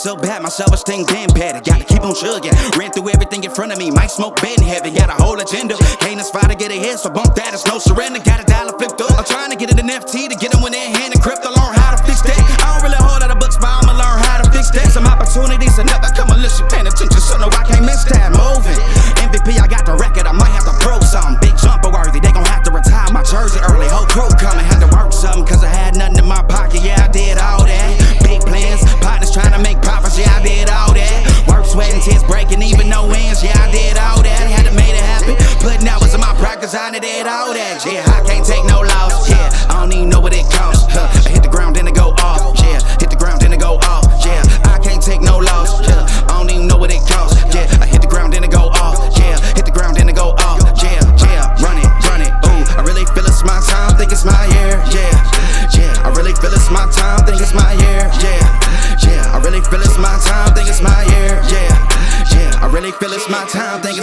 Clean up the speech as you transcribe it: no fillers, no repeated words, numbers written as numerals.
so bad, my self-esteem damn bad. I gotta keep on chugging. Ran through everything in front of me, might smoke bed in heaven. Got a whole agenda, can't aspire to get ahead, so bump that, it's no surrender. Got a dollar flipped up, I'm trying to get it in FT to get them when they're hand and crypto. Learn how to fix that. I don't really hold out of books, but I'ma learn how to fix that. Some opportunities and never come unless you paying attention, so no, I can't miss that. Moving, MVP, I got the record, I might have to prove something. Big jumper worthy, they gon' have to retire my jersey early. Whole crew coming, had to work something, cause I had nothing in my pocket, yeah, I did all that. Big plans, partners trying to make profits, yeah, I did all that. Work, sweat, and tears breaking, even no ends, yeah, I did all that. Had to make it happen, putting hours in my practice, I did all that. Yeah, I can't take no loss, yeah, I don't even know what it costs. I hit the ground, then it go off, yeah, hit the ground, then it go off, yeah, I can't take no loss, yeah, I don't even know what it costs, yeah, I hit the ground, then it go off, yeah, hit the ground, then it go off, yeah, yeah, run it, ooh, I really feel it's my time, think it's my year, yeah, yeah, I really feel it's my time, think it's my year, yeah, yeah, I really feel it's my time, think it's my year, yeah, yeah, I really feel it's my time, think